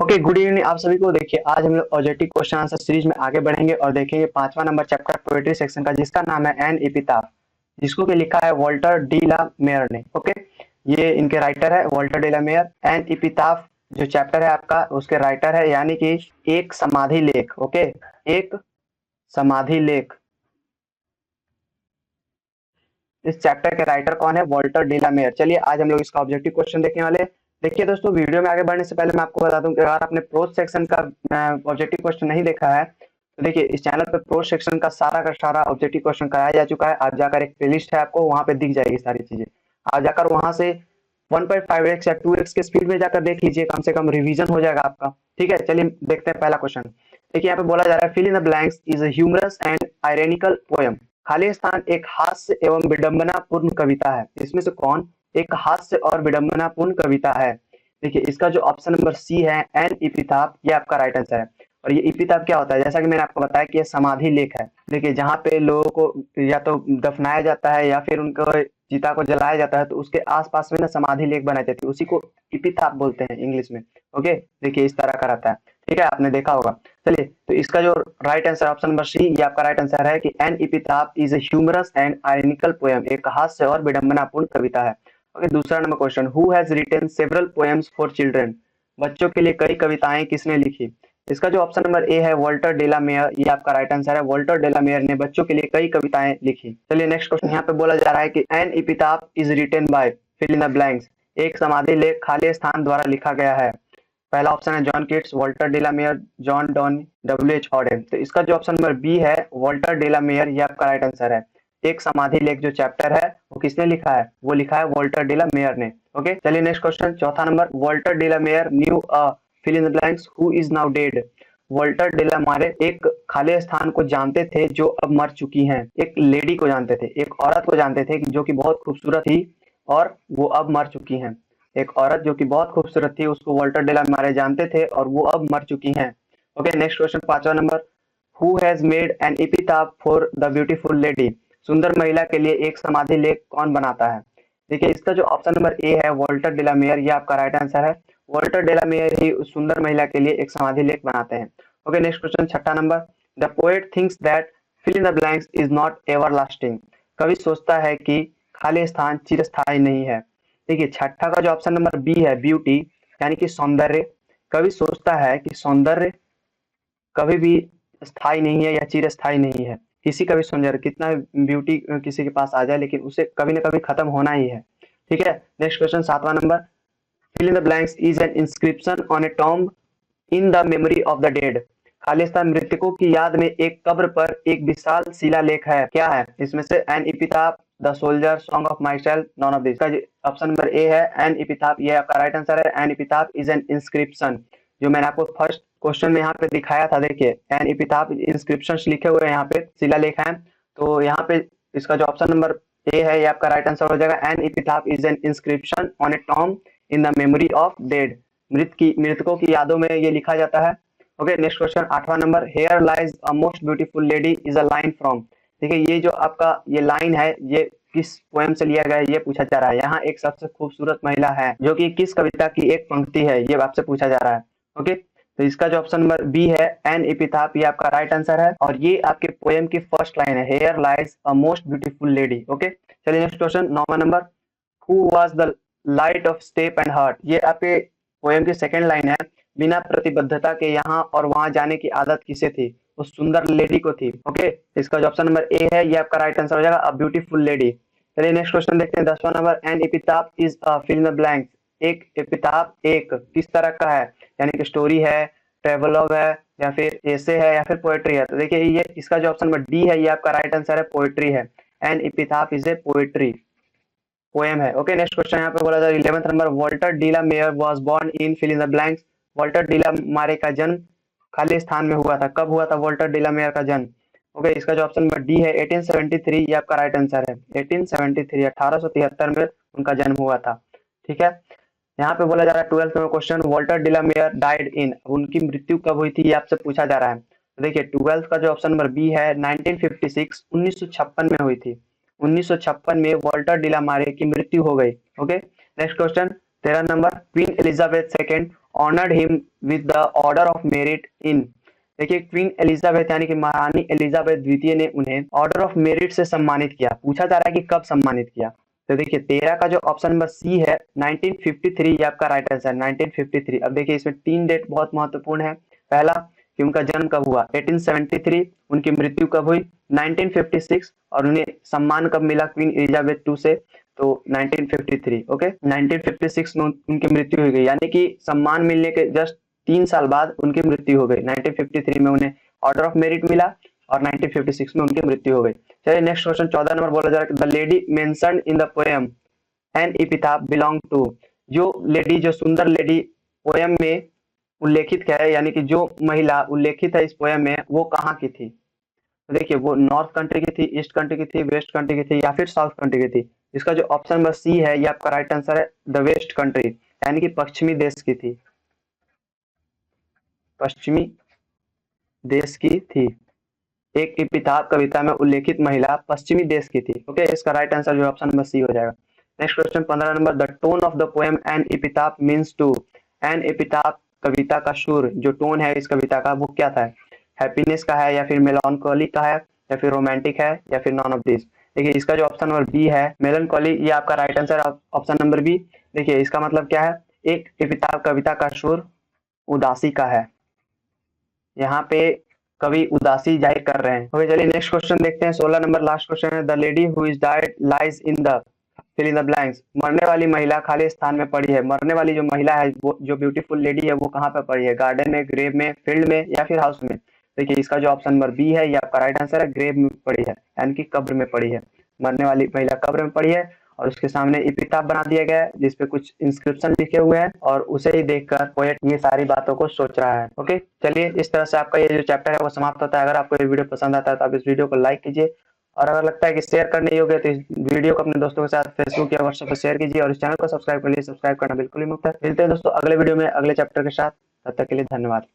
Okay, good evening आप सभी को। देखिए आज हम लोग ऑब्जेक्टिव क्वेश्चन आंसर सीरीज में आगे बढ़ेंगे और देखेंगे 5वां नंबर चैप्टर पोएट्री सेक्शन का, जिसका नाम है एन एपिताफ, जिसको कि लिखा है वॉल्टर डी ला मेयर ने। ओके, ये इनके राइटर है Walter de la Mare. An epitaph जो चैप्टर है आपका, उसके राइटर है यानी कि एक समाधि लेख। ओके, एक समाधि लेख। इस चैप्टर के राइटर कौन है? Walter de la Mare. चलिए आज हम लोग इसका ऑब्जेक्टिव क्वेश्चन देखने वाले। देखिए दोस्तों, वीडियो में आगे बढ़ने से पहले मैं आपको बता दूं कि अगर आपने प्रोज सेक्शन का ऑब्जेक्टिव क्वेश्चन नहीं देखा है तो देखिए इस चैनल पे प्रोज सेक्शन का सारा ऑब्जेक्टिव क्वेश्चन कराया जा चुका है। आप जाकर एक प्लेलिस्ट है, आपको वहां पे दिख जाएगी सारी चीजें। आप जाकर वहां से 1.5x या 2x के स्पीड में जाकर देख लीजिए, कम से कम रिवीजन हो जाएगा आपका। ठीक है, चलिए देखते हैं पहला क्वेश्चन। देखिए यहाँ पे बोला जा रहा है, fill in the blanks is a humorous and ironical poem. खाली स्थान एक हास्य एवं विडंबनापूर्ण कविता है। इसमें से कौन एक हास्य और विडंबनापूर्ण कविता है? देखिए इसका जो ऑप्शन नंबर सी है एन एपिताफ, ये आपका राइट आंसर है। और ये एपिताफ क्या होता है? जैसा कि मैंने आपको बताया कि ये समाधि लेख है। देखिए जहाँ पे लोगों को या तो दफनाया जाता है या फिर उनको चिता को जलाया जाता है, तो उसके आसपास में ना समाधि लेख बनाई जाती है, उसी को एपिताफ बोलते हैं इंग्लिश में। ओके, देखिए इस तरह का रहता है। ठीक है, आपने देखा होगा। चलिए, तो इसका जो right answer option number C, ये आपका राइट आंसर है कि an epitaph is a humorous and ironical poem, एक हास्य और विडंबनापूर्ण कविता है। ओके, दूसरा number question, who has written several poems for children. बच्चों के लिए कई कविताएं किसने लिखी? इसका जो ऑप्शन नंबर ए है वॉल्टर डे ला मेयर, ये आपका राइट आंसर है। वॉल्टर डे ला मेयर ने बच्चों के लिए कई कविताएं लिखी। चलिए नेक्स्ट क्वेश्चन, यहाँ पे बोला जा रहा है कि an epitaph is written by, fill in the blanks, एक समाधि लेख खाली स्थान द्वारा लिखा गया है। पहला ऑप्शन है John Keats, Walter de la Mare, John Donne, W H. Auden. तो इसका जो ऑप्शन नंबर बी है वॉल्टर डे ला मेयर, ये आपका राइट आंसर है। एक समाधि लेख जो चैप्टर है वो किसने लिखा है? वो लिखा है वॉल्टर डे ला मेयर ने। ओके, चलिए नेक्स्ट क्वेश्चन, चौथा नंबर, Walter de la Mare knew a, fill in the blanks, who is now dead. Walter de la Mare एक खाली स्थान को जानते थे जो अब मर चुकी हैं। एक लेडी को जानते थे, एक औरत को जानते थे जो कि बहुत खूबसूरत थी और वो अब मर चुकी हैं। एक औरत जो कि बहुत खूबसूरत थी, उसको वॉल्टर डे ला मेयर जानते थे और वो अब मर चुकी हैं। ओके, नेक्स्ट क्वेश्चन, पांचवा number, who has made an epitaph for the beautiful lady. सुंदर महिला के लिए एक समाधि लेख कौन बनाता है? देखिए इसका जो ऑप्शन नंबर ए है वॉल्टर डे ला मेयर, ये आपका राइट आंसर है। वॉल्टर डे ला मेयर ही उस सुंदर महिला के लिए एक समाधि लेख बनाते हैं। ओके, नेक्स्ट क्वेश्चन, छठा नंबर, the poet thinks that fill in the blanks is not everlasting. कवि सोचता है कि खाली स्थान चिरस्थायी नहीं है। देखिए छठा का जो ऑप्शन नंबर बी है ब्यूटी, यानी कि सौंदर्य। कवि सोचता है कि सौंदर्य कभी भी स्थायी नहीं है या चिरस्थायी नहीं है। किसी का भी सौंदर्य, कितना ब्यूटी किसी के पास आ जाए, लेकिन उसे कभी ना कभी खत्म होना ही है। ठीक है, नेक्स्ट क्वेश्चन, सातवां नंबर, fill in the blanks is an inscription on a tomb in the memory of the dead. खालिस्तान मृतकों की याद में एक कब्र पर एक विशाल शिलालेख है, क्या है? इसमें से an epitaph, the soldier, song of myself, none of this. Option number A है एन एपिताफ, ये आपका राइट आंसर है। An epitaph is an inscription, जो मैंने आपको फर्स्ट क्वेश्चन में यहाँ पे दिखाया था। देखिए एन एपिताफ इंस्क्रिप्शन लिखे हुए हैं, यहाँ पे शिलालेख है। तो यहाँ पे इसका जो ऑप्शन नंबर ए है, ये आपका राइट आंसर हो जाएगा। An epitaph is an inscription on a tomb in the memory of dead, मृतकों की यादों में ये लिखा जाता है। ओके, नेक्स्ट क्वेश्चन, आठवां नंबर, here lies a most beautiful lady is a line from. देखिए ये जो आपका ये लाइन है, ये किस पोएम से लिया गया है, ये पूछा जा रहा है। यहाँ एक सबसे खूबसूरत महिला है, जो कि किस कविता की एक पंक्ति है, ये आपसे पूछा जा रहा है। ओके, तो इसका जो ऑप्शन नंबर बी है एन एपिताफ, ये आपका राइट आंसर है और ये आपके पोएम की फर्स्ट लाइन है, here lies a most beautiful lady. Okay, चलिए नेक्स्ट क्वेश्चन, नौवां नंबर, who was the light of step and heart. ये आपके पोएम की सेकंड लाइन है, बिना प्रतिबद्धता के यहाँ और वहां जाने की आदत किसे थी? उस सुंदर लेडी को थी। ओके, इसका जो ऑप्शन नंबर ए है, ये आपका राइट आंसर हो जाएगा, अ ब्यूटीफुल लेडी। चलिए नेक्स्ट क्वेश्चन देखते हैं, 10वां number, an epitaph is a fill in the blanks. एक एपिताफ एक किस तरह का है? यानी कि स्टोरी है, ट्रेवलॉग है, या फिर एसे है, या फिर पोएट्री है। तो देखिए ये इसका जो ऑप्शन नंबर डी है, ये आपका राइट आंसर है, पोएट्री है। An epitaph is a poetry, poem है। ओके, नेक्स्ट क्वेश्चन यहाँ पे बोला जाए 11th number, Walter de la Mare was born in fill in the blanks. Walter de la Mare का जन्म खाली स्थान में हुआ था। कब हुआ था वॉल्टर डी ला मेयर का जन्म? ओके, इसका जो ऑप्शन नंबर डी है 1873, ये आपका राइट आंसर है। 1873, 1873 में उनका जन्म हुआ था। ठीक है, यहाँ पे बोला जा रहा है 12th नंबर question, Walter de la Mare died in. उनकी मृत्यु कब हुई थी, ये आपसे पूछा जा रहा है। तो देखिए 12th का जो ऑप्शन नंबर बी है 1956, 1956 में हुई थी। 1956 में वॉल्टर डी ला मेयर की मृत्यु हो गई। Okay, next question, 13 number, queen Elizabeth second honoured him with the order of merit in. देखिए क्वीन एलिजाबेथ यानी कि महारानी एलिजाबेथ द्वितीय ने उन्हें ऑर्डर ऑफ मेरिट से सम्मानित किया। पूछा जा रहा है कि कब सम्मानित किया। तो देखिए 13 का जो ऑप्शन नंबर सी है 1953 ये आपका राइट आंसर 1953। अब देखिए इसमें 3 डेट बहुत महत्वपूर्ण है। पहला कि उनका जन्म कब हुआ 1873, उनकी मृत्यु कब हुई 1956, और उन्हें सम्मान कब मिला क्वीन एलिजाबेथ टू से, तो 1953। ओके 1956 में उनकी मृत्यु हो गई, यानी कि सम्मान मिलने के जस्ट 3 साल बाद उनकी मृत्यु हो गई। 1953 में उन्हें ऑर्डर ऑफ मेरिट मिला और 1956 में उनकी मृत्यु हो गई। चलिए नेक्स्ट क्वेश्चन 14 नंबर बोला जा रहा है the lady mentioned in the poem an epitaph belong to. जो लेडी, जो सुंदर लेडी पोएम में उल्लेखित है, यानी कि जो महिला उल्लेखित है इस पोएम में, वो कहाँ की थी। तो देखिए वो नॉर्थ कंट्री की थी, ईस्ट कंट्री की थी, वेस्ट कंट्री की थी या फिर साउथ कंट्री की थी। इसका जो ऑप्शन नंबर सी है ये आपका राइट आंसर है द वेस्ट कंट्री, यानी कि पश्चिमी देश की थी, पश्चिमी देश की थी। एक एपिटाफ कविता में उल्लेखित महिला पश्चिमी देश की थी। ओके इसका राइट आंसर जो ऑप्शन नंबर सी हो जाएगा। Next question 15 number the tone of the poem an epitaph means to. An epitaph कविता का सुर, जो टोन है इस कविता का, वो क्या था, हैप्पीनेस का है या फिर मेलानकोली का है या फिर रोमांटिक है या फिर नॉन ऑफ दिस। देखिए इसका जो ऑप्शन नंबर बी है मेलानकोली, ये आपका right answer option number B. देखिए इसका मतलब क्या है, एक एपिटाफ कविता का सुर उदासी का है, यहाँ पे कवि उदासी जाहिर कर रहे हैं। ओके चलिए नेक्स्ट क्वेश्चन देखते हैं 16 नंबर लास्ट क्वेश्चन है the lady who is died lies in the fill in the blanks. मरने वाली महिला खाली स्थान में पड़ी है। मरने वाली जो महिला है, वो जो ब्यूटीफुल लेडी है, वो कहाँ पे पड़ी है, गार्डन में, ग्रेव में, फील्ड में या फिर हाउस में। देखिए इसका जो ऑप्शन नंबर बी है ये आपका राइट आंसर है, ग्रेव में पड़ी है, यानी कि कब्र में पड़ी है। मरने वाली महिला कब्र में पड़ी है और उसके सामने एपिटाफ बना दिया गया है जिसपे कुछ इंस्क्रिप्शन लिखे हुए हैं और उसे ही देखकर पोएट ये सारी बातों को सोच रहा है। ओके चलिए इस तरह से आपका ये जो चैप्टर है वो समाप्त होता है। अगर आपको ये वीडियो पसंद आता है तो आप इस वीडियो को लाइक कीजिए, और अगर लगता है कि शेयर करने योग्य है तो इस वीडियो को अपने दोस्तों के साथ फेसबुक या व्हाट्सएप पर शेयर कीजिए, और इस चैनल को सब्सक्राइब कर लीजिए। सब्सक्राइब करना बिल्कुल ही मुफ्त है। मिलते हैं दोस्तों अगले वीडियो में अगले चैप्टर के साथ, तब तक के लिए धन्यवाद।